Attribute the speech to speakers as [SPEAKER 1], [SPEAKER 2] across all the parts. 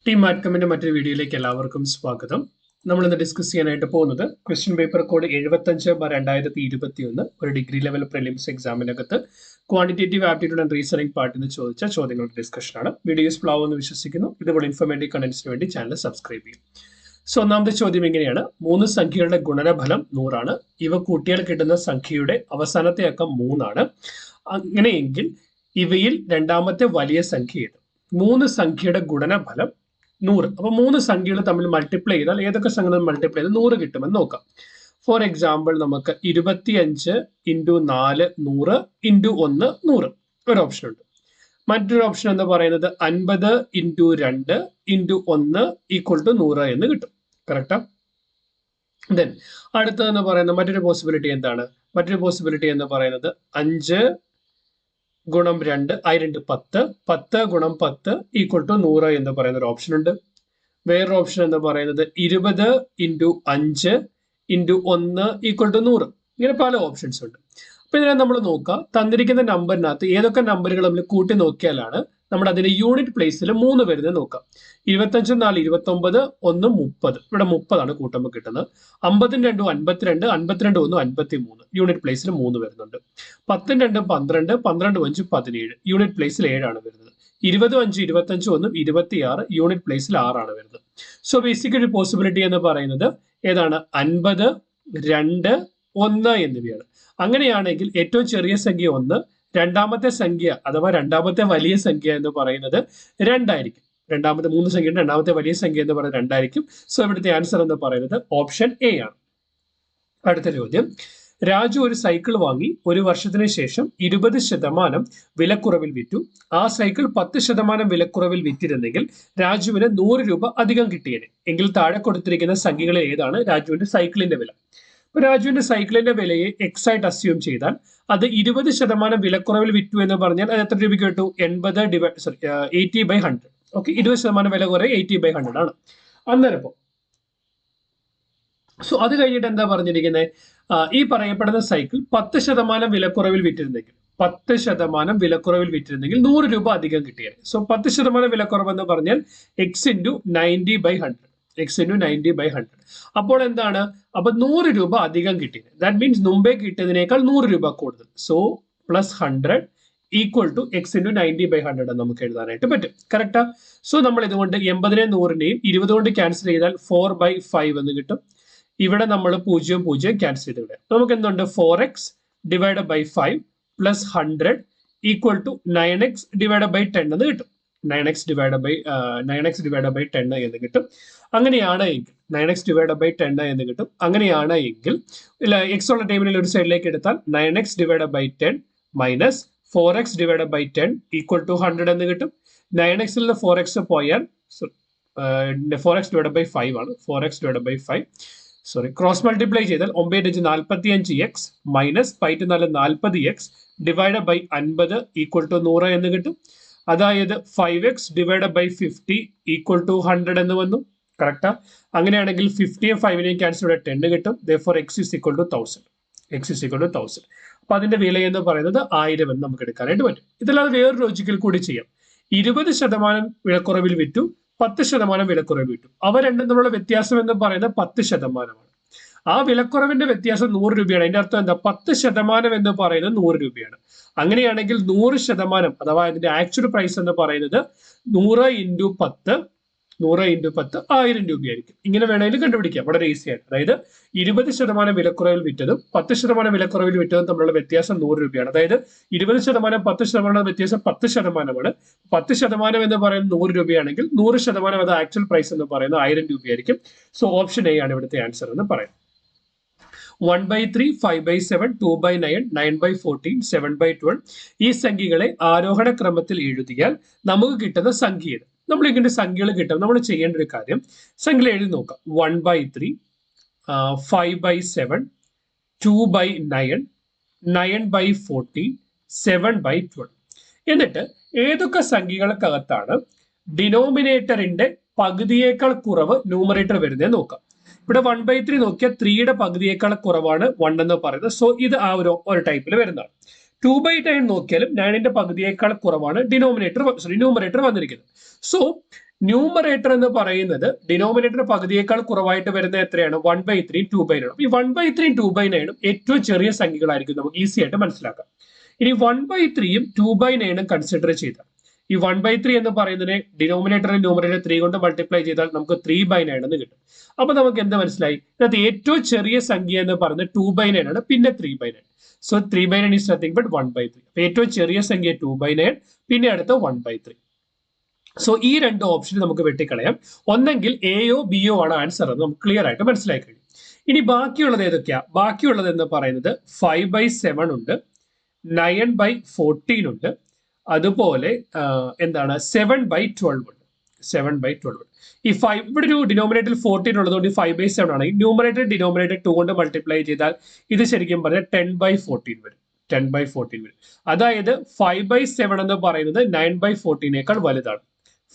[SPEAKER 1] Team മാറ്റ്കമ്മിന്റെ മറ്റൊരു വീഡിയോയിലേക്ക് എല്ലാവർക്കും സ്വാഗതം. നമ്മൾ ഇന്ന് ഡിസ്കസ് ചെയ്യാനായിട്ട് പോകുന്നത് ക്വസ്റ്റ്യൻ പേപ്പർ കോഡ് 75/2021 ഒരു ഡിഗ്രി ലെവൽ പ്രിലിംസ് എക്സാമിനകത്ത് ക്വാണ്ടിറ്റേറ്റീവ് ആപ്റ്റിറ്റ്യൂഡ് ആൻഡ് റീസണിംഗ് പാർട്ടിൽ നിന്ന് ചോദിച്ച ചോദ്യങ്ങളുടെ ഡിസ്കഷനാണ്. വീഡിയോ യൂസ്ഫുൾ ആവുമെന്ന് വിശ്വസിക്കുന്നു. ഇതുപോലെ ഇൻഫോർമേറ്റീവ് കണ്ടന്റ്സിന് വേണ്ടി ചാനൽ സബ്സ്ക്രൈബ് ചെയ്യും. സോ ഒന്നാമത്തെ ചോദ്യം എങ്ങനെയാണ്? 3 സംഖ്യകളുടെ ഗുണനഫലം 100 ആണ്. ഇവ കൂട്ടിയാൽ കിട്ടുന്ന സംഖ്യയുടെ അവസാനത്തെ അക്കം 3 ആണ്. അങ്ങനെയെങ്കിൽ ഇവയിൽ രണ്ടാമത്തെ വലിയ സംഖ്യ ഏത്? 3 സംഖ്യയുടെ ഗുണനഫലം 100. അപ്പൊ 3 സംഖ്യകൾ തമ്മിൽ മൾട്ടിപ്ലൈ ചെയ്താൽ ഏതൊക്കെ സംഖ്യകൾ മൾട്ടിപ്ലൈ ചെയ്ത് 100 കിട്ടുമെന്ന് നോക്കാം. ഫോർ എക്സാമ്പിൾ നമുക്ക് 25 × 4 100 × 1 100 ഒരു ഓപ്ഷൻ ഉണ്ട്. മറ്റൊരു ഓപ്ഷൻ എന്ന് പറയുന്നത് 50 × 2 × 1 = 100 എന്ന് കിട്ടും. കറക്റ്റാ? ദെൻ അടുത്തതെന്ന് പറയുന്നത് മറ്റൊരു പോസിബിലിറ്റി എന്താണ്? മറ്റൊരു പോസിബിലിറ്റി എന്ന് പറയുന്നത് 5 × 2 2 10 10 × 10 = 100 എന്ന് പറയുന്ന ഒരു ഓപ്ഷൻ ഉണ്ട്. വേറൊരു ഓപ്ഷൻ എന്ന് പറയുന്നത് 20 × 5 × 1 = 100. ഇങ്ങനെ പല ഓപ്ഷൻസ് ഉണ്ട്. അപ്പൊ ഇതിനെ നമ്മൾ നോക്കുക, തന്നിരിക്കുന്ന നമ്പറിനകത്ത് ഏതൊക്കെ നമ്പറുകൾ നമ്മൾ കൂട്ടി നോക്കിയാലാണ് നമ്മൾ അതിന്റെ യൂണിറ്റ് പ്ലേസിൽ 3 വരുന്നത് നോക്കാം. 25 × 4 29 1 30. ഇവിടെ 30 ആണ് കൂട്ടുമ്പോൾ കിട്ടുന്നത്. 50 × 2 52 52 1 53. യൂണിറ്റ് പ്ലേസിൽ 3 വരുന്നുണ്ട്. 10 × 2 12 12 5 17. യൂണിറ്റ് പ്ലേസിൽ 7 ആണ് വരുന്നത്. 20 5 25 1 26. യൂണിറ്റ് പ്ലേസിൽ 6 ആണ് വരുന്നത്. സോ ബേസിക് ഒരു പോസിബിലിറ്റി എന്ന് പറയുന്നത് ഏതാണ്? 50 2 1 എന്നിവയാണ്. അങ്ങനെയാണെങ്കിൽ ഏറ്റവും ചെറിയ സംഖ്യ 1, രണ്ടാമത്തെ സംഖ്യ അഥവാ രണ്ടാമത്തെ വലിയ സംഖ്യ എന്ന് പറയുന്നത് 2 ആയിരിക്കും. രണ്ടാമത്തെ 3 സംഖ്യയുടെ രണ്ടാമത്തെ വലിയ സംഖ്യ എന്ന് പറയുന്നത് 2 ആയിരിക്കും. സോ ഇവിടുത്തെ ആൻസർ എന്ന് പറയുന്നത് ഓപ്ഷൻ എ ആണ്. അടുത്ത ചോദ്യം, രാജു ഒരു സൈക്കിൾ വാങ്ങി ഒരു വർഷത്തിന് ശേഷം 20% വിലക്കുറവിൽ വിറ്റു. ആ സൈക്കിൾ 10% വിലക്കുറവിൽ വിറ്റിരുന്നെങ്കിൽ രാജുവിന് 100 രൂപ അധികം കിട്ടിയേനെ. എങ്കിൽ താഴെ കൊടുത്തിരിക്കുന്ന സംഖ്യകളിൽ ഏതാണ് രാജുവിന്റെ സൈക്കിളിന്റെ വില? ഇപ്പൊ രാജുവിന്റെ സൈക്കിളിന്റെ വിലയെ എക്സ് ആയിട്ട് അസ്യൂം ചെയ്താൽ അത് 20% വിലക്കുറവിൽ വിറ്റു എന്ന് പറഞ്ഞാൽ അത് എത്ര രൂപയ്ക്ക് കിട്ടു? 80/100. ഓക്കെ, 20% വില കുറവ് 80/100 ആണ്. അന്നേരം സോ അത് കഴിഞ്ഞിട്ട് എന്താ പറഞ്ഞിരിക്കുന്നത്? ഈ പറയപ്പെടുന്ന സൈക്കിൾ 10% വിലക്കുറവിൽ വിറ്റിരുന്നെങ്കിൽ 10% വിലക്കുറവിൽ വിറ്റിരുന്നെങ്കിൽ 100 രൂപ അധികം കിട്ടിയത്. സോ 10% വിലക്കുറവ് എന്ന് പറഞ്ഞാൽ x × 90/100. x × 90/100. അപ്പോൾ എന്താണ്? അപ്പൊ 100 രൂപ അധികം കിട്ടിയത്. ദാറ്റ് മീൻസ് മുമ്പേ കിട്ടിയതിനേക്കാൾ 100 രൂപ കൂടുതൽ. സോ +100 = x × 90/100 നമുക്ക് എഴുതാനായിട്ട് പറ്റും. കറക്റ്റാ? സോ നമ്മൾ ഇതുകൊണ്ട് 80നെ 100നെയും 20 കൊണ്ട് ക്യാൻസൽ ചെയ്താൽ 4/5 എന്ന് കിട്ടും. ഇവിടെ നമ്മൾ 0 0 ക്യാൻസൽ ചെയ്ത് ഇവിടെ നമുക്ക് എന്തുണ്ട്? 4x / 5 + 100 = 9x / 10 എന്ന് കിട്ടും. 9x / 10 എന്ന് കിട്ടും. അങ്ങനെയാണ് എങ്കിൽ 9x / 10 എന്ന് കിട്ടും. അങ്ങനെയാണ് എങ്കിൽ എക്സ് ഉള്ള ടേബിളിൽ ഒരു സൈഡിലേക്ക് എടുത്താൽ 9x / 10 മൈനസ് 4x / 10 = 100 എന്ന് കിട്ടും. 9x ൽ നിന്ന് 4x പോയാൽ 4x / 5 ആണ്. 4x / 5 ക്രോസ് മൾട്ടിപ്ലൈ ചെയ്താൽ 9 × 45x minus 4 40x divide by 50 = 100 എന്ന് കിട്ടും. അതായത് 5x / 50 = 100 എന്ന് വന്നു. കറക്റ്റാ? അങ്ങനെയാണെങ്കിൽ 50യും 5നെയും ക്യാൻസൽ ചെയ്താൽ 10 കിട്ടും. therefore x = 1000. x = 1000. അപ്പൊ അതിന്റെ വില എന്ന് പറയുന്നത് 1000 എന്ന് നമുക്ക് എടുക്കാനായിട്ട് പറ്റും. ഇതല്ലാതെ വേറൊരു ലോജിക്കൽ കൂടി ചെയ്യാം. 20% വിലക്കുറവിൽ വിറ്റു, 10% വിലക്കുറവിൽ വിറ്റു. അവ രണ്ടും തമ്മിലുള്ള വ്യത്യാസം എന്ന് പറയുന്നത് 10%. ആ വിലക്കുറവിന്റെ വ്യത്യാസം 100 രൂപയാണ്. അതിന്റെ അർത്ഥം എന്താ? 10% എന്ന് പറയുന്നത് 100 രൂപയാണ്. അങ്ങനെയാണെങ്കിൽ 100% അഥവാ ഇതിന്റെ ആക്ച്വൽ പ്രൈസ് എന്ന് പറയുന്നത് 100 × 10 1000 രൂപയായിരിക്കും. ഇങ്ങനെ വേണമെങ്കിൽ കണ്ടുപിടിക്കാം വളരെ ഈസി ആയിട്ട്. അതായത് 20% വിലക്കുറവിൽ വിറ്റതും 10% വിലക്കുറവിൽ വിറ്റതും തമ്മിലുള്ള വ്യത്യാസം 100 രൂപയാണ്. അതായത് 20% 10% വ്യത്യാസം 10%ആണ്. 10% എന്ന് പറയുന്നത് 100 രൂപയാണെങ്കിൽ 100% അത് ആക്ച്വൽ പ്രൈസ് എന്ന് പറയുന്നത് 1000 രൂപയായിരിക്കും. സോ ഓപ്ഷൻ എ ആണ് ഇവിടുത്തെ ആൻസർ എന്ന് പറയാം. 1/3 5/7 2/9 9/14 7/12 ഈ സംഖ്യകളെ ആരോഹണ ക്രമത്തിൽ എഴുതിയാൽ നമുക്ക് കിട്ടുന്ന സംഖ്യ ഏത്? നമ്മൾ ഇങ്ങനെ സംഖ്യകൾ കിട്ടും. നമ്മൾ ചെയ്യേണ്ട ഒരു കാര്യം സംഖ്യകൾ എഴുതി നോക്കാം. 1/3 5/7 2/9 9/14 7/12. എന്നിട്ട് ഏതൊക്കെ സംഖ്യകൾക്കകത്താണ് ഡിനോമിനേറ്ററിന്റെ പകുതിയേക്കാൾ കുറവ് ന്യൂമറേറ്റർ വരുന്നത് നോക്കാം. ഇവിടെ 1/3 നോക്കിയാൽ 3യുടെ പകുതിയേക്കാൾ കുറവാണ് 1 എന്ന് പറയുന്നത്. സോ ഇത് ആ ഒരു ടൈപ്പിൽ വരുന്നതാണ്. 2/9 നോക്കിയാലും 9ന്റെ പകുതിയേക്കാൾ കുറവാണ് ന്യൂമറേറ്റർ വന്നിരിക്കുന്നത്. സോ ന്യൂമറേറ്റർ എന്ന് പറയുന്നത് ഡിനോമിനേറ്റർ പകുതിയേക്കാൾ കുറവായിട്ട് വരുന്ന എത്രയാണ് 1/3 2/9. ഈ 1/3 2/9 ഏറ്റവും ചെറിയ സംഖ്യകളായിരിക്കും നമുക്ക് ഈസി ആയിട്ട് മനസ്സിലാക്കാം. ഇനി 1/3 2/9 കൺസിഡർ ചെയ്താൽ ഈ 1/3 എന്ന് പറയുന്നതിനെ ഡിനോമിനേറ്ററിൽ ന്യൂമറേറ്റർ 3 കൊണ്ട് മൾട്ടിപ്ലൈ ചെയ്താൽ നമുക്ക് 3/9 എന്ന് കിട്ടും. അപ്പൊ നമുക്ക് എന്ത് മനസ്സിലായി? ഇതിനകത്ത് ഏറ്റവും ചെറിയ സംഖ്യ എന്ന് പറയുന്നത് 2/9 ആണ്, പിന്നെ 3/9. So 3/9 is nothing but 1/3. ഏറ്റവും ചെറിയ സംഖ്യ 2/9, പിന്നെ അടുത്ത 1/3. സോ ഈ രണ്ട് ഓപ്ഷൻ നമുക്ക് വെട്ടിക്കളയാം. ഒന്നെങ്കിൽ എയോ ബിയോ ആണ് ആൻസർ എന്ന് നമുക്ക് ക്ലിയർ ആയിട്ട് മനസ്സിലാക്കി കഴിയും. ഇനി ബാക്കിയുള്ളത് ഏതൊക്കെയാ? ബാക്കിയുള്ളത് എന്ന് പറയുന്നത് 5/7 ഉണ്ട്, 9/14 ഉണ്ട്, അതുപോലെ എന്താണ് 7/12 ഉണ്ട്. 7/12. ഈ 5 ഇവിടെ ഒരു ഡിനോമിനേറ്റർ 14 ഉള്ളതുകൊണ്ട് 5/7 ആണെങ്കിൽ ന്യൂമറേറ്റർ ഡിനോമിനേറ്റർ 2 കൊണ്ട് മൾട്ടിപ്ലൈ ചെയ്താൽ ഇത് ശരിക്കും പറഞ്ഞാൽ 10/14 വരും. 10/14 വരും. അതായത് 5/7 എന്ന് പറയുന്നത് 9/14 വലുതാണ്.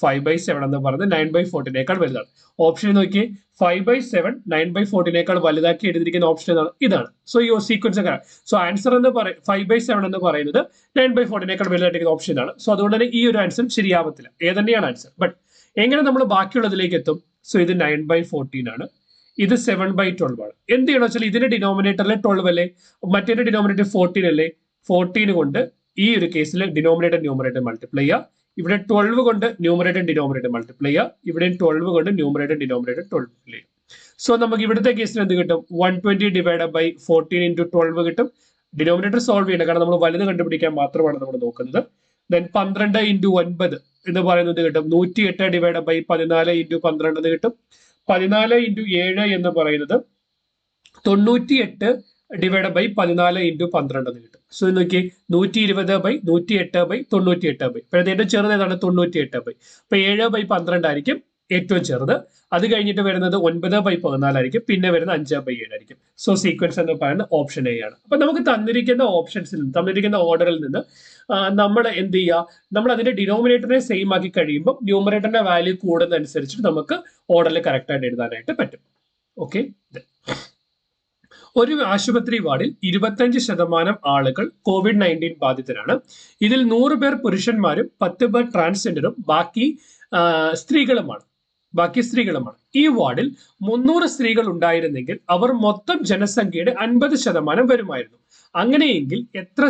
[SPEAKER 1] 5/7 എന്ന് പറയുന്നത് 9/14 വലുതാണ്. ഓപ്ഷൻ നോക്കി, 5/7 9/14 വലുതാക്കി എഴുതിയിരിക്കുന്ന ഓപ്ഷൻ ഏതാണ്? ഇതാണ്. സോ ഈ സീക്വൻസ് ഒക്കെ. സോ ആൻസർ എന്ന് പറയുന്നത് 5/7 എന്ന് പറയുന്നത് 9/14 വലുതായിരിക്കുന്ന ഓപ്ഷൻ ഇതാണ്. സോ അതുകൊണ്ട് തന്നെ ഈ ഒരു ആൻസർ ശരിയാവത്തില്ല. ഏതന്നെയാണ് ആൻസർ? ബട്ട് എങ്ങനെ നമ്മൾ ബാക്കിയുള്ളതിലേക്ക് എത്തും? സോ ഇത് 9/14 ആണ്, ഇത് 7/12 ആണ്. എന്ത് ചെയ്യണം വെച്ചാൽ ഇതിന്റെ ഡിനോമിനേറ്ററിലെ 12 അല്ലേ, മറ്റേ ഡിനോമിനേറ്റർ 14 അല്ലേ, 14 കൊണ്ട് ഈ ഒരു കേസിൽ ഡിനോമിനേറ്റർ ന്യൂമറേറ്റർ മൾട്ടിപ്ലൈ ചെയ്യുക. ഇവിടെ 12 കൊണ്ട് ന്യൂമറേറ്റർ ഡിനോമിനേറ്റർ മൾട്ടിപ്ലൈ ചെയ്യുക. ഇവിടെ 12 കൊണ്ട് ന്യൂമറേറ്റർ ഡിനോമിനേറ്റർ 12 ചെയ്യും. സോ നമുക്ക് ഇവിടുത്തെ കേസിൽ എന്ത് കിട്ടും? 120 ഡിവൈഡ് ബൈ 14 ഇൻറ്റു 12 കിട്ടും. ഡിനോമിനേറ്റർ സോൾവ് ചെയ്യണം, കാരണം നമ്മൾ വലുത് കണ്ടുപിടിക്കാൻ മാത്രമാണ് നമ്മൾ നോക്കുന്നത്. ദെൻ 12 ഇൻറ്റു 9 എന്ന് പറയുന്നത് കിട്ടും 108 ഡിവൈഡ് ബൈ 14 ഇൻറ്റു 12 എന്ന് കിട്ടും. 14 ഇൻറ്റു 7 എന്ന് പറയുന്നത് 98 ഡിവൈഡ് ബൈ 14 ഇൻറ്റു 12 എന്ന് കിട്ടും. സോ നോക്കി 120 ബൈ 108 ബൈ 98 ബൈ. അപ്പോൾ ഏറ്റവും ചെറുത് ഏതാണ്? 98 ബൈ. അപ്പൊ 7/12 ആയിരിക്കും ഏറ്റവും ചെറുത്. അത് കഴിഞ്ഞിട്ട് വരുന്നത് 9/14 ആയിരിക്കും, പിന്നെ വരുന്നത് 5/7 ആയിരിക്കും. സോ സീക്വൻസ് എന്ന് പറയുന്നത് ഓപ്ഷൻ എ ആണ്. അപ്പൊ നമുക്ക് തന്നിരിക്കുന്ന ഓപ്ഷൻസിൽ നിന്ന്, തന്നിരിക്കുന്ന ഓർഡറിൽ നിന്ന് നമ്മൾ എന്ത് ചെയ്യുക? നമ്മൾ അതിന്റെ ഡിനോമിനേറ്ററിനെ സെയിം ആക്കി കഴിയുമ്പോൾ ന്യൂമറേറ്ററിന്റെ വാല്യൂ കൂടുന്നതനുസരിച്ചിട്ട് നമുക്ക് ഓർഡറിൽ കറക്റ്റ് ആയിട്ട് എഴുതാനായിട്ട് പറ്റും. ഓക്കെ. ഒരു ആശുപത്രി വാർഡിൽ 25% ആളുകൾ COVID-19 ബാധിതരാണ്. ഇതിൽ 100 പേർ പുരുഷന്മാരും 10 പേർ ട്രാൻസ്ജെൻഡറും ബാക്കി സ്ത്രീകളുമാണ്. ഈ വാർഡിൽ 300 സ്ത്രീകൾ ഉണ്ടായിരുന്നെങ്കിൽ അവർ മൊത്തം ജനസംഖ്യയുടെ 50% വരുമായിരുന്നു. അങ്ങനെയെങ്കിൽ എത്ര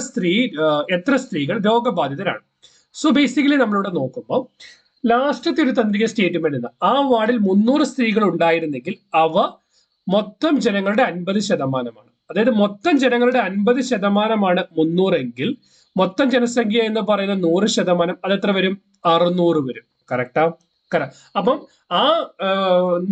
[SPEAKER 1] സ്ത്രീകൾ രോഗബാധിതരാണ്? സോ ബേസിക്കലി നമ്മളിവിടെ നോക്കുമ്പോൾ ലാസ്റ്റത്തെ ഒരു തന്ത്രിക സ്റ്റേറ്റ്മെന്റ്, ആ വാർഡിൽ 300 സ്ത്രീകൾ ഉണ്ടായിരുന്നെങ്കിൽ അവ മൊത്തം ജനങ്ങളുടെ 50%. അതായത് മൊത്തം ജനങ്ങളുടെ 50%ആണ് 300 എങ്കിൽ മൊത്തം ജനസംഖ്യ എന്ന് പറയുന്ന 100%, അത് എത്ര വരും? 600 വരും. കറക്റ്റാ? അപ്പം ആ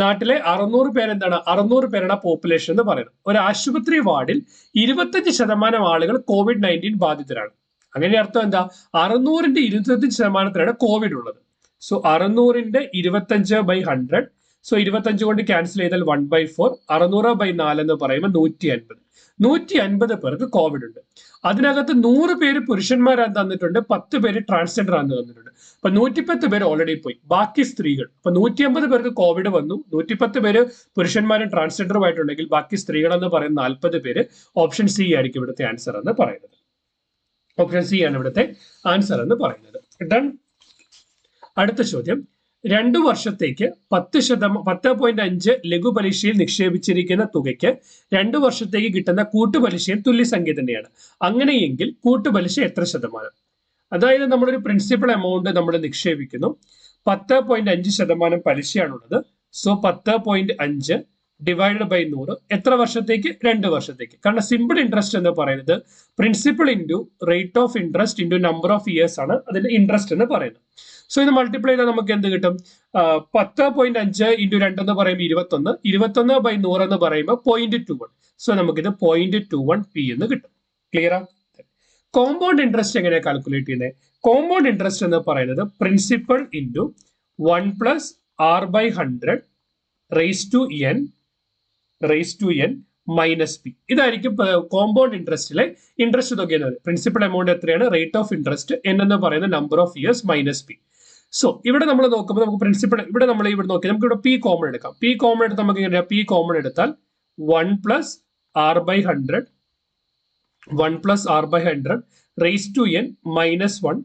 [SPEAKER 1] നാട്ടിലെ 600 പേരെന്താണ്? 600 പേരാണ് പോപ്പുലേഷൻ എന്ന് പറയുന്നത്. ഒരു ആശുപത്രി വാർഡിൽ 25% ആളുകൾ COVID-19 ബാധിതരാണ്. അങ്ങനെ അർത്ഥം എന്താ? 600ന്റെ 25%ത്തിലാണ് കോവിഡ് ഉള്ളത്. സോ 600ന്റെ 25/100. സോ 25 കൊണ്ട് ക്യാൻസൽ ചെയ്താൽ 1/4. 600/4 എന്ന് പറയുമ്പോൾ 150 പേർക്ക് കോവിഡ് ഉണ്ട്. അതിനകത്ത് 100 പേര് പുരുഷന്മാരാണ് തന്നിട്ടുണ്ട്, 10 പേര് ട്രാൻസ്ജെൻഡർ ആണെന്ന് തന്നിട്ടുണ്ട്. അപ്പൊ 110 പേര് ഓൾറെഡി പോയി, ബാക്കി സ്ത്രീകൾ. അപ്പൊ 150 പേർക്ക് കോവിഡ് വന്നു, 110 പേര് പുരുഷന്മാരും ട്രാൻസ്ജെൻഡറുമായിട്ടുണ്ടെങ്കിൽ ബാക്കി സ്ത്രീകൾ എന്ന് പറയുന്ന 40 പേര്. ഓപ്ഷൻ സി ആയിരിക്കും ഇവിടുത്തെ ആൻസർ എന്ന് പറയുന്നത്. ഓപ്ഷൻ സി ആണ് ഇവിടുത്തെ ആൻസർ എന്ന് പറയുന്നത്. ഡൺ. അടുത്ത ചോദ്യം, 2 വർഷത്തേക്ക് 10.5 ലഘുപലിശയിൽ നിക്ഷേപിച്ചിരിക്കുന്ന തുകയ്ക്ക് 2 വർഷത്തേക്ക് കിട്ടുന്ന കൂട്ടുപലിശയും തുല്യസംഖ്യ തന്നെയാണ്. അങ്ങനെയെങ്കിൽ കൂട്ടുപലിശ എത്ര ശതമാനം? അതായത് നമ്മളൊരു പ്രിൻസിപ്പൽ എമൗണ്ട് നമ്മൾ നിക്ഷേപിക്കുന്നു, 10.5% പലിശയാണുള്ളത്. സോ 10.5 ഡിവൈഡഡ് ബൈ 100 എത്ര വർഷത്തേക്ക്? 2 വർഷത്തേക്ക്. കാരണം സിമ്പിൾ ഇൻട്രസ്റ്റ് എന്ന് പറയുന്നത് principal into rate of interest into number of years ആണ് അതിന്റെ ഇൻട്രസ്റ്റ് എന്ന് പറയുന്നത്. സോ ഇത് മൾട്ടിപ്ലൈ ചെയ്താൽ നമുക്ക് എന്ത് കിട്ടും? 10.5 ഇൻറ്റു 2 എന്ന് പറയുമ്പോൾ 21. 21/100 എന്ന് പറയുമ്പോൾ 0.21. സോ നമുക്കിത് 0.21p എന്ന് കിട്ടും. ക്ലിയർ ആ? കോമ്പൗണ്ട് ഇൻട്രസ്റ്റ് എങ്ങനെയാണ് കാൽക്കുലേറ്റ് ചെയ്യുന്നത്? കോമ്പൗണ്ട് ഇൻട്രസ്റ്റ് എന്ന് പറയുന്നത് principal into 1 + r/100 raise to n minus P. ഇതായിരിക്കും കോമ്പൗണ്ട് ഇൻട്രസ്റ്റിലെ ഇൻട്രസ്റ്റ് തുക എന്ന് പറയുന്നത്. പ്രിൻസിപ്പൽ എമൗണ്ട് എത്രയാണ്? റേറ്റ് ഓഫ് ഇൻട്രസ്റ്റ് n എന്ന് പറയുന്ന number of years minus P. So ഇവിടെ നമ്മൾ നോക്കുമ്പോൾ നമുക്ക് പ്രിൻസിപ്പൽ ഇവിടെ നോക്കി നമുക്ക് ഇവിടെ പി കോമൺ എടുക്കാം. പി കോമൺ എടുത്ത് നമുക്ക് എങ്ങനെയാ? പി കോമൺ എടുത്താൽ 1 + r/100 റേസ് ടു n -1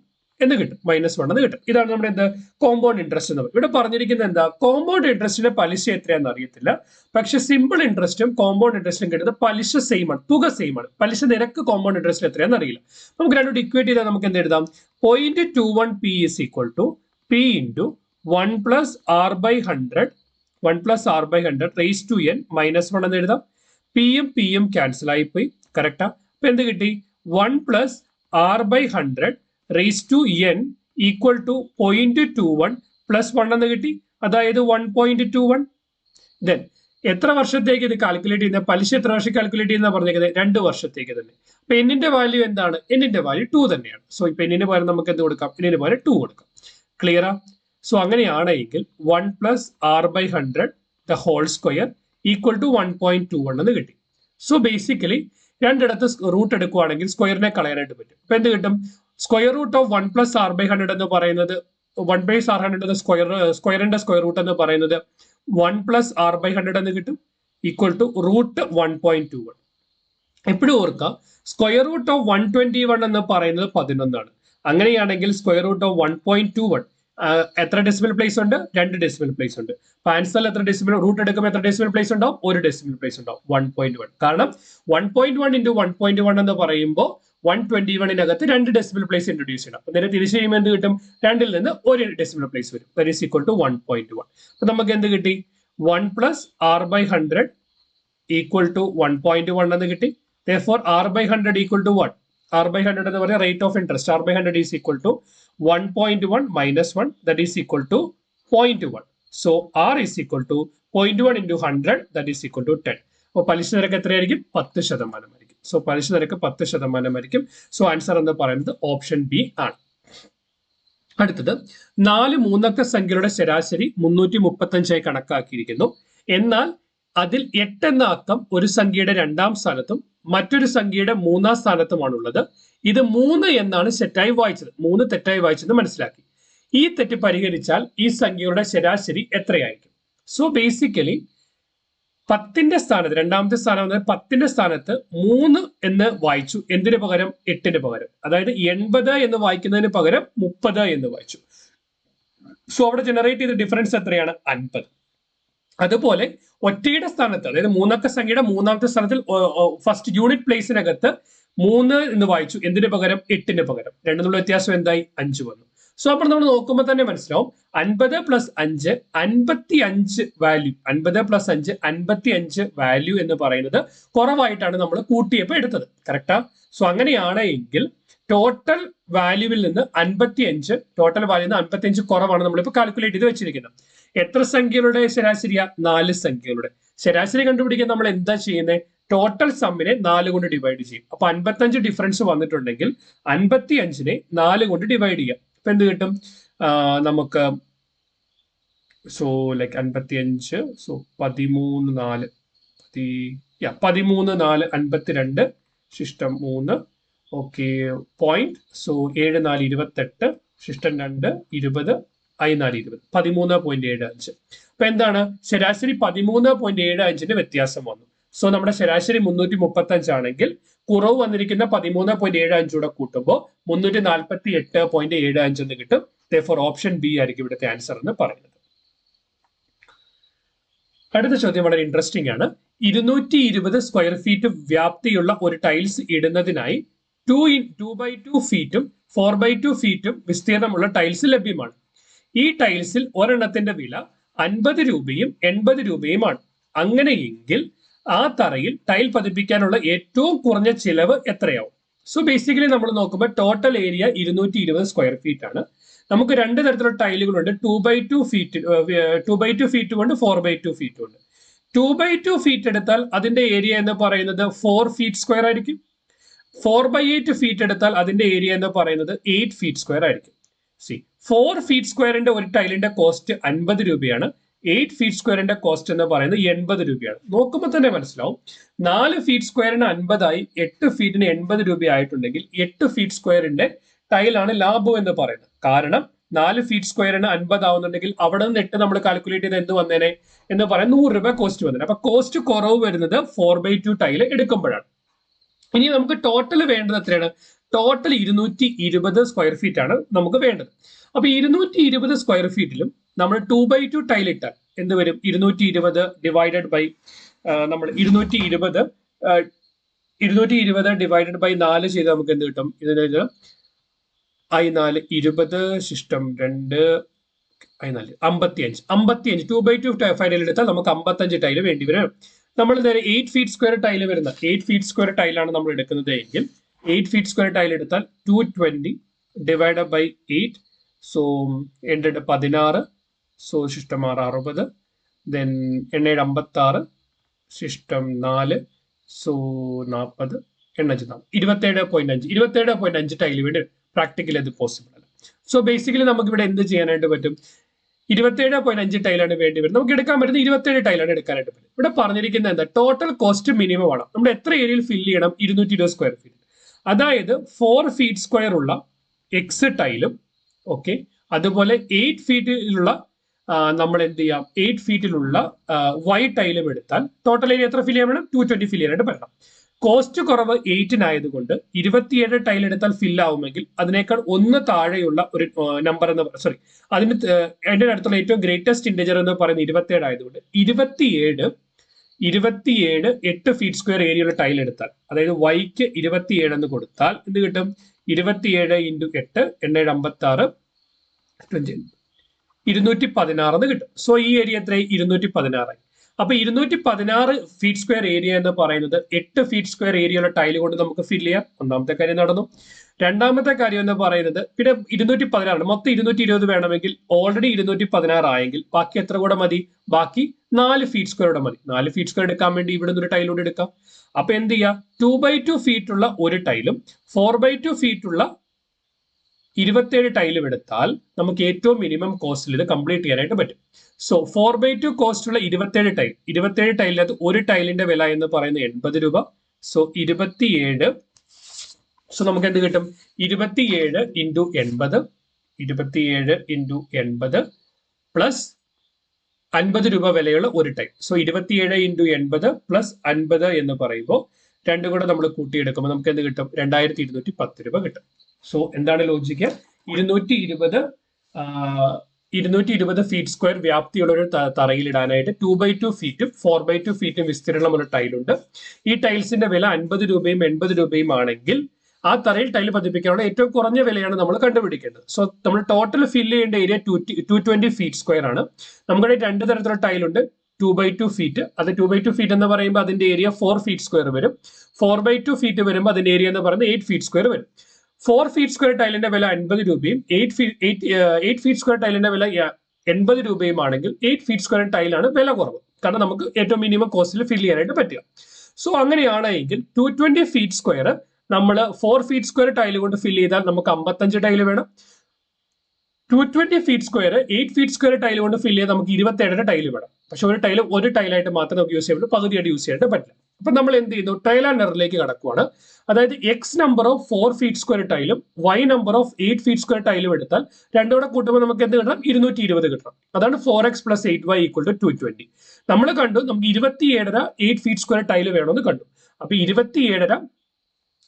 [SPEAKER 1] എന്ന് കിട്ടും, -1 എന്ന് കിട്ടും. ഇതാണ് നമ്മുടെ എന്ത് കോമ്പൗണ്ട് ഇൻട്രസ്റ്റ് എന്ന് പറയുന്നത്. ഇവിടെ പറഞ്ഞിരിക്കുന്നത് എന്താ, കോമ്പൗണ്ട് ഇൻട്രസ്റ്റിന്റെ പലിശ എത്രയാണെന്ന് അറിയത്തില്ല, പക്ഷെ സിമ്പിൾ ഇൻട്രസ്റ്റും കോമ്പൗണ്ട് ഇൻട്രസ്റ്റും കിട്ടുന്നത് പലിശ സെയിം ആണ്, തുക സെയിം ആണ്. പലിശ നിരക്ക് കോമ്പൗണ്ട് ഇൻട്രസ്റ്റ് എത്രയാണെന്ന് അറിയില്ല. നമുക്ക് രണ്ടും ഇക്വേറ്റ് ചെയ്താൽ നമുക്ക് എന്ത് എഴുതാം, 0.21p is equal to p into 1 plus r by 100 1 plus r by 100 raised to n -1 എന്ന് എഴുതാം. പിയും ക്യാൻസൽ ആയി പോയി, കറക്റ്റാ. അപ്പൊ എന്ത് കിട്ടി, 1 plus r by 100 raised to n equal to 0.21 plus 1 എന്ന് കിട്ടി, അതായത് 1.21. ദെൻ എത്ര വർഷത്തേക്ക് ഇത് കാൽക്കുലേറ്റ് ചെയ്യുന്നത്, പലിശ എത്ര വർഷം കാൽക്കുലേറ്റ് ചെയ്യുന്ന പറഞ്ഞേക്കുന്നത്, 2 വർഷത്തേക്ക് തന്നെ. അപ്പൊ എന്നിന്റെ വാല്യൂ എന്താണ്, എന്നിന്റെ വാല്യൂ 2 തന്നെയാണ്. സോ ഇപ്പൊ എന്നിന് പകരം നമുക്ക് എന്ത് കൊടുക്കാം, എന്നിന് പകരം 2 കൊടുക്കാം. ക്ലിയറാ? സോ അങ്ങനെയാണെങ്കിൽ 1 plus r by 100 the whole square equal to 1.21 എന്ന് കിട്ടി. സോ ബേസിക്കലി രണ്ടിടത്ത് റൂട്ട് എടുക്കുവാണെങ്കിൽ സ്ക്വയറിനെ കളയാനായിട്ട് പറ്റും. ഇപ്പൊ എന്ത് കിട്ടും, square root of 1 plus r by 100 എന്ന് പറയുന്നത് 1 by r 100 സ്ക്വയറിന്റെ സ്ക്വയർ റൂട്ട് എന്ന് പറയുന്നത് 1 plus r by 100 എന്ന് കിട്ടും, ഈക്വൽ ടു റൂട്ട് 1.21. എപ്പോഴും ഓർക്കുക, സ്ക്വയർ റൂട്ട് ഓഫ് 121 എന്ന് പറയുന്നത് 11 ആണ്. അങ്ങനെയാണെങ്കിൽ സ്ക്വയർ റൂട്ട് ഓഫ് 1.21 എത്ര ഡെസിമൽ പ്ലേസ് ഉണ്ട്, 2 ഡെസിമൽ പ്ലേസ് ഉണ്ട്. അപ്പൊ ആൻസറിൽ എത്ര ഡെസിമൽ റൂട്ട് എടുക്കുമ്പോൾ എത്ര ഡെസിമൽ പ്ലേസ് ഉണ്ടാവും, 1 ഡെസിമൽ പ്ലേസ് ഉണ്ടാവും, 1.1. കാരണം 1.1 into 1.1 എന്ന് പറയുമ്പോൾ 121-നകത്ത് 2 ഡെസിമൽ പ്ലേസ് ഇൻട്രൊഡ്യൂസ് ചെയ്യണം. അപ്പൊ നേരെ തിരിച്ചു ചെയ്യുമ്പോൾ എന്ത് കിട്ടും, 2-ൽ നിന്ന് 1 ഡെസിമൽ പ്ലേസ് വരും, ദാറ്റ് ഈസ് ഈക്വൽ ടു 1.1. അപ്പൊ നമുക്ക് എന്ത് കിട്ടി, 1 plus r by 100 equal to 1.1 എന്ന് കിട്ടി. Therefore r by 100 equal to what, r by 100 എന്ന് പറയുന്നത് rate of interest, r by 100 is equal to 1.1 minus 1, that is equal to 0.1. So r is equal to 0.1 into 100, that is equal to 10. അപ്പോൾ പലിശ നിരക്ക് എത്രയായിരിക്കും, 10% ആയിരിക്കും. So പലിശ നിരക്ക് 10% ആയിരിക്കും. സോ ആൻസർ എന്ന് പറയുന്നത് ഓപ്ഷൻ ബി ആണ്. അടുത്തത് 4 മൂന്നക്ക സംഖ്യയുടെ ശരാശരി 335 കണക്കാക്കിയിരിക്കുന്നു. എന്നാൽ അതിൽ 8 എന്ന അക്കം ഒരു സംഖ്യയുടെ 2-ാം സ്ഥാനത്തും മറ്റൊരു സംഖ്യയുടെ 3-ാം സ്ഥാനത്തുമാണുള്ളത്. ഇത് 3 എന്നാണ് തെറ്റായി വായിച്ചത്, 3 തെറ്റായി വായിച്ചത് മനസ്സിലാക്കി. ഈ തെറ്റ് പരിഹരിച്ചാൽ ഈ സംഖ്യയുടെ ശരാശരി എത്രയായിരിക്കും? സോ ബേസിക്കലി 10-ന്റെ സ്ഥാനത്ത്, 2-ാമത്തെ സ്ഥാനം 10-ന്റെ സ്ഥാനത്ത് 3 എന്ന് വായിച്ചു, എന്തിനു പകരം 8-ന് പകരം, അതായത് 80 എന്ന് വായിക്കുന്നതിന് പകരം 30 എന്ന് വായിച്ചു. സോ അവിടെ ജനറേറ്റ് ചെയ്ത ഡിഫറൻസ് എത്രയാണ്, 50. അതുപോലെ ഒറ്റയുടെ സ്ഥാനത്ത്, അതായത് മൂന്നക്ക സംഖ്യയുടെ 3-ാമത്തെ സ്ഥാനത്തിൽ ഫസ്റ്റ് യൂണിറ്റ് പ്ലേസിനകത്ത് 3 എന്ന് വായിച്ചു, എന്തിനു പകരം 8-ന് പകരം, രണ്ടിനുള്ള വ്യത്യാസം എന്തായി, 5 വന്നു. സോ അപ്പോൾ നമ്മൾ നോക്കുമ്പോൾ തന്നെ മനസ്സിലാവും 50 + 5 55 വാല്യൂ, 50 + 5 55 വാല്യൂ എന്ന് പറയുന്നത് കുറവായിട്ടാണ് നമ്മൾ കൂട്ടിയപ്പോൾ എടുത്തത്, കറക്റ്റാ? സോ അങ്ങനെയാണെങ്കിൽ ടോട്ടൽ വാല്യൂവിൽ നിന്ന് 55, ടോട്ടൽ വാല്യൂ 55 കുറവാണ് നമ്മളിപ്പോൾ കാൽക്കുലേറ്റ് ചെയ്ത് വെച്ചിരിക്കുന്നത്. എത്ര സംഖ്യകളുടെ ശരാശരിയാ, 4 സംഖ്യകളുടെ ശരാശരി കണ്ടുപിടിക്കാൻ നമ്മൾ എന്താ ചെയ്യുന്നത്, ടോട്ടൽ സമ്മിനെ 4 കൊണ്ട് ഡിവൈഡ് ചെയ്യും. അപ്പൊ 55 ഡിഫറൻസ് വന്നിട്ടുണ്ടെങ്കിൽ 55-നെ 4 കൊണ്ട് ഡിവൈഡ് ചെയ്യാം. അപ്പൊ എന്ത് കിട്ടും നമുക്ക്, സോ ലൈക്ക് 55, സോ 13 4 52 ശിഷ്ടം 3, ഓക്കെ പോയിന്റ്, സോ 7 4 28 ശിഷ്ടം 2 20 I 4 20 13.75. അപ്പൊ എന്താണ് ശരാശരി 13.75-ന്റെ വ്യത്യാസം വന്നു. സോ നമ്മുടെ ശരാശരി 335 ആണെങ്കിൽ കുറവ് വന്നിരിക്കുന്ന 13.75 കൂടെ കൂട്ടുമ്പോൾ 348.75 എന്ന് കിട്ടും. Therefore ഓപ്ഷൻ ബി ആയിരിക്കും ഇവിടുത്തെ ആൻസർ എന്ന് പറയുന്നത്. അടുത്ത ചോദ്യം വളരെ ഇൻട്രസ്റ്റിംഗ് ആണ്. 220 സ്ക്വയർ ഫീറ്റ് വ്യാപ്തിയുള്ള ഒരു ടൈൽസ് ഇടുന്നതിനായി 2x2 ഫീറ്റും 4x2 ഫീറ്റും വിസ്തീർണമുള്ള ടൈൽസ് ലഭ്യമാണ്. ഈ ടൈൽസിൽ ഒരെണ്ണത്തിന്റെ വില 50 രൂപയും 80 രൂപയുമാണ്. അങ്ങനെയെങ്കിൽ ആ തറയിൽ ടൈൽ പതിപ്പിക്കാനുള്ള ഏറ്റവും കുറഞ്ഞ ചിലവ് എത്രയാവും? സോ ബേസിക്കലി നമ്മൾ നോക്കുമ്പോൾ ടോട്ടൽ ഏരിയ 220 സ്ക്വയർ ഫീറ്റ് ആണ്. നമുക്ക് 2 തരത്തിലുള്ള ടൈലുകളുണ്ട്, 2x2 ഫീറ്റ്, 2x2 ഫീറ്റും ഉണ്ട്, 4x2 ഫീറ്റും ഉണ്ട്. 2x2 ഫീറ്റ് എടുത്താൽ അതിന്റെ ഏരിയ എന്ന് പറയുന്നത് 4 ഫീറ്റ് സ്ക്വയർ ആയിരിക്കും. 4x8 ഫീറ്റ് എടുത്താൽ അതിന്റെ ഏരിയ എന്ന് പറയുന്നത് 8 ഫീറ്റ് സ്ക്വയർ ആയിരിക്കും. 4 ഫീറ്റ് സ്ക്വയറിന്റെ ഒരു ടൈലിന്റെ കോസ്റ്റ് 50 രൂപയാണ്. 8 ഫീറ്റ് സ്ക്വയറിന്റെ കോസ്റ്റ് എന്ന് പറയുന്നത് 80 രൂപയാണ്. നോക്കുമ്പോൾ തന്നെ മനസ്സിലാവും 4 ഫീറ്റ് സ്ക്വയറിന് 50 8 ഫീറ്റിന് 80 രൂപ ആയിട്ടുണ്ടെങ്കിൽ 8 ഫീറ്റ് സ്ക്വയറിന്റെ ടൈലാണ് ലാഭം എന്ന് പറയുന്നത്. കാരണം 4 ഫീറ്റ് സ്ക്വയറിന് 50 ആവുന്നുണ്ടെങ്കിൽ അവിടെ നിന്ന് 8 നമ്മൾ കാൽക്കുലേറ്റ് ചെയ്ത് എന്ത് വന്നേനെ എന്ന് പറയാൻ 100 രൂപ കോസ്റ്റ് വന്നേനെ. അപ്പൊ കോസ്റ്റ് കുറവ് വരുന്നത് 4x2 ടൈല് എടുക്കുമ്പോഴാണ്. ഇനി നമുക്ക് ടോട്ടൽ വേണ്ടത് എത്രയാണ്? ടോട്ടൽ 220 സ്ക്വയർ ഫീറ്റ് ആണ് നമുക്ക് വേണ്ടത്. അപ്പൊ 220 സ്ക്വയർ ഫീറ്റിലും നമ്മൾ 2x2 ടൈൽ ഇട്ടാൽ എന്ത് വരും? 220 ഡിവൈഡഡ് ബൈ നമ്മൾ 220 ഡിവൈഡഡ് ബൈ 4 ചെയ്ത് നമുക്ക് എന്ത് കിട്ടും? ഇതിന് I4 20 ശിഷ്ടം 2 I4 55. 2x2 ടൈൽ എടുത്താൽ നമുക്ക് 55 ടൈല് വേണ്ടി വരും. നമ്മൾ നേരെ 8 ഫീറ്റ് സ്ക്വയർ ടൈല് വരുന്ന 8 ഫീറ്റ് സ്ക്വയർ ടൈലാണ് നമ്മൾ എടുക്കുന്നത് എങ്കിൽ 8 ഫീറ്റ് സ്ക്വയർ ടൈൽ എടുത്താൽ 220 ഡിവൈഡഡ് ബൈ 8. സോ 8 16. സോ ശിഷ്ടം 6 60. ദെൻ 8 56. ശിഷ്ടം 4. സോ 40. 27.5 ടൈല് വേണ്ടി പ്രാക്ടിക്കലി അത് പോസിബിൾ അല്ല. സോ ബേസിക്കലി നമുക്ക് ഇവിടെ എന്ത് ചെയ്യാനായിട്ട് പറ്റും? 27.5 ടൈലാണ് വേണ്ടി വരുന്നത്. നമുക്ക് എടുക്കാൻ പറ്റുന്നത് 27 ടൈലാണ് എടുക്കാനായിട്ട് പറ്റും. ഇവിടെ പറഞ്ഞിരിക്കുന്നത് എന്താ? ടോട്ടൽ കോസ്റ്റ് മിനിമം ആണ്. നമ്മൾ എത്ര ഏരിയയിൽ ഫില്ല് ചെയ്യണം? 220 സ്ക്വയർ ഫീറ്റ്. അതായത് 4 ഫീറ്റ് സ്ക്വയർ ഉള്ള എക്സ് ടൈലും ഓക്കെ, അതുപോലെ 8 ഫീറ്റിലുള്ള നമ്മൾ എന്ത് ചെയ്യാം? 8 ഫീറ്റിലുള്ള വൈ ടൈലും എടുത്താൽ ടോട്ടൽ ഏരിയ എത്ര ഫില്ല് ചെയ്യാൻ വേണം? 220 ഫില്ല് ചെയ്യാനായിട്ട് പറ്റണം. കോസ്റ്റ് കുറവ് 8-നായതുകൊണ്ട് 27 ടൈൽ എടുത്താൽ ഫില്ല് ആവുമെങ്കിൽ അതിനേക്കാൾ 1 താഴെയുള്ള ഒരു നമ്പർ എന്ന് സോറി അതിന് അതിന്റെ അടുത്തുള്ള ഏറ്റവും ഗ്രേറ്റസ്റ്റ് ഇന്റജർ എന്ന് പറയുന്നത് 27 ആയതുകൊണ്ട് 27 8 ഫീറ്റ് സ്ക്വയർ ഏരിയയുള്ള ടൈൽ എടുത്താൽ, അതായത് വൈക്ക് 27 എന്ന് കൊടുത്താൽ എന്ത് കിട്ടും? 27 × 8 856 216 എന്ന് കിട്ടും. സോ ഈ ഏരിയ എത്രയായി? 216 ആയി. അപ്പൊ 216 ഫീറ്റ് സ്ക്വയർ ഏരിയ എന്ന് പറയുന്നത് 8 ഫീറ്റ് സ്ക്വയർ ഏരിയയുള്ള ടൈല് കൊണ്ട് നമുക്ക് ഫില്ല് ചെയ്യാം. ഒന്നാമത്തെ കാര്യം നടന്നു. രണ്ടാമത്തെ കാര്യം എന്ന് പറയുന്നത് പിന്നെ 216 മൊത്തം 220 വേണമെങ്കിൽ ഓൾറെഡി 216 ആയെങ്കിൽ ബാക്കി എത്ര കൂടെ മതി? ബാക്കി 4 ഫീറ്റ് സ്ക്വയർ കൂടെ മതി. 4 ഫീറ്റ് സ്ക്വയർ എടുക്കാൻ വേണ്ടി ഇവിടെ നിന്ന് ഒരു ടൈൽ കൂടെ എടുക്കാം. അപ്പൊ എന്ത് ചെയ്യാം? 2x2 ഫീറ്റ് ഉള്ള ഒരു ടൈലും 4x2 ഫീറ്റ് ഉള്ള 27 ടൈലും എടുത്താൽ നമുക്ക് ഏറ്റവും മിനിമം കോസ്റ്റിൽ ഇത് കംപ്ലീറ്റ് ചെയ്യാനായിട്ട് പറ്റും. സോ 4x2 കോസ്റ്റ് ഉള്ള 27 ടൈലിനകത്ത് ഒരു ടൈലിന്റെ വില എന്ന് പറയുന്നത് 80 രൂപ. സോ 27. സോ നമുക്ക് എന്ത് കിട്ടും? 27 × 80 പ്ലസ് 50 രൂപ വിലയുള്ള ഒരു ടൈൽ. സോ 27 × 80 പ്ലസ് 50 എന്ന് പറയുമ്പോൾ രണ്ടും കൂടെ നമ്മൾ കൂട്ടിയെടുക്കുമ്പോൾ നമുക്ക് എന്ത് കിട്ടും? 2210 രൂപ കിട്ടും. സോ എന്താണ് ലോജിക്ക്? 220 ഫീറ്റ് സ്ക്വയർ വ്യാപ്തിയുള്ള ഒരു തറയിൽ ഇടാനായിട്ട് 2x2 ഫീറ്റും 4x2 ഫീറ്റും വിസ്തീർണമുള്ള ടൈലുണ്ട്. ഈ ടൈൽസിന്റെ വില 50 രൂപയും 80 രൂപയും ആണെങ്കിൽ ആ തറയിൽ ടൈൽ പതിപ്പിക്കാനുള്ള ഏറ്റവും കുറഞ്ഞ വിലയാണ് നമ്മൾ കണ്ടുപിടിക്കേണ്ടത്. സോ നമ്മൾ ടോട്ടൽ ഫില്ല് ചെയ്യേണ്ട ഏരിയ 220 ഫീറ്റ് സ്ക്വയർ ആണ്. നമ്മുടെ രണ്ട് തരത്തിലുള്ള ടൈലുണ്ട്. 2x2 ഫീറ്റ്, അത് 2x2 ഫീറ്റ് എന്ന് പറയുമ്പോൾ അതിന്റെ ഏരിയ 4 ഫീറ്റ് സ്ക്വയർ വരും. 4x2 ഫീറ്റ് വരുമ്പോൾ അതിന്റെ ഏരിയ എന്ന് പറയുന്നത് 8 ഫീറ്റ് സ്ക്വയർ വരും. 4 ഫീറ്റ് സ്ക്വയർ ടൈലിന്റെ വില 50 രൂപയും 8 ഫീറ്റ് സ്ക്വയർ ടൈലിന്റെ വില 80 രൂപയും ആണെങ്കിൽ 8 ഫീറ്റ് സ്ക്വയർ ടൈലാണ് വില കുറവ്. കാരണം നമുക്ക് ഏറ്റവും മിനിമം കോസ്റ്റിൽ ഫില്ല് ചെയ്യാനായിട്ട് പറ്റുക. സോ അങ്ങനെയാണെങ്കിൽ 220 ഫീറ്റ് സ്ക്വയർ നമ്മൾ 4 ഫീറ്റ് സ്ക്വയർ ടൈല് കൊണ്ട് ഫില്ല് ചെയ്താൽ നമുക്ക് 55 ടൈല് വേണം. 220 feet square 8 feet square tile കൊണ്ട് ഫില്ല് ചെയ്താൽ നമുക്ക് 27 ടൈല് വേണം. പക്ഷെ ഒരു ടൈലായിട്ട് മാത്രമേ നമുക്ക് യൂസ് ചെയ്യാൻ പകുതിയായിട്ട് യൂസ് ചെയ്യാനായിട്ട് പറ്റില്ല. അപ്പൊ നമ്മൾ എന്ത് ചെയ്യുന്നു? ട്രയൽ ആൻഡ് എററിലേക്ക് കടക്കുവാണ്. അതായത് X number of 4 feet square ടൈലും Y number of 8 feet square ടൈലും എടുത്താൽ രണ്ടും കൂടെ കൂട്ടുമ്പോൾ നമുക്ക് എന്ത് കിട്ടണം? 220 കിട്ടണം. അതാണ് 4x + 8y = 220. നമ്മൾ കണ്ടു നമുക്ക് 27 8 ഫീറ്റ് സ്ക്വയർ ടൈല് വേണമെന്ന് കണ്ടു. അപ്പൊ 27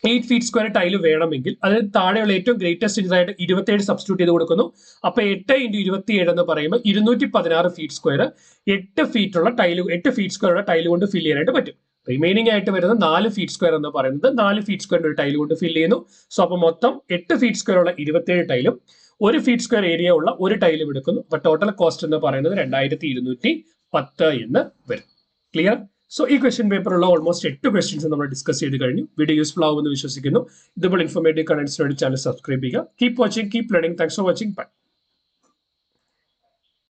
[SPEAKER 1] 8 ഫീറ്റ് സ്ക്വയർ ടൈല് വേണമെങ്കിൽ അതിന് താഴെയുള്ള ഏറ്റവും ഗ്രേറ്റസ്റ്റ് ഇതായിട്ട് 27 സബ്സ്റ്റിറ്റ്യൂട്ട് ചെയ്ത് കൊടുക്കുന്നു. അപ്പൊ 8 × 27 എന്ന് പറയുമ്പോൾ 216 feet square 8 feet square tile കൊണ്ട് ഫില്ല് ചെയ്യാനായിട്ട് പറ്റും. റിമൈനിങ് ആയിട്ട് വരുന്ന 4 ഫീറ്റ് സ്ക്വയർ എന്ന് പറയുന്നത് 4 ഫീറ്റ് സ്ക്വയറിന്റെ ഒരു ടൈൽ കൊണ്ട് ഫില്ല് ചെയ്യുന്നു. സോ അപ്പൊ മൊത്തം 8 ഫീറ്റ് സ്ക്വയർ ഉള്ള 27 ടൈലും 1 ഫീറ്റ് സ്ക്വയർ ഏരിയ ഉള്ള ഒരു ടൈലും എടുക്കുന്നു. അപ്പൊ ടോട്ടൽ കോസ്റ്റ് എന്ന് പറയുന്നത് 2210 എന്ന് വരും. ക്ലിയർ? സോ ഈ ക്വസ്റ്റ്യൻ പേപ്പറുള്ള ഓൾമോസ്റ്റ് 8 ക്വസ്റ്റ്യൻസ് നമ്മൾ ഡിസ്കസ് ചെയ്ത് കഴിഞ്ഞു. വീഡിയോ യൂസ്ഫുൾ ആവുമെന്ന് വിശ്വസിക്കുന്നു. ഇതുപോലെ ഇൻഫോർമേറ്റീവ് കണ്ടന്റ്സിന് വേണ്ടി ചാനൽ സബ്സ്ക്രൈബ് ചെയ്യുക. Keep watching, keep learning. Thanks for watching. By.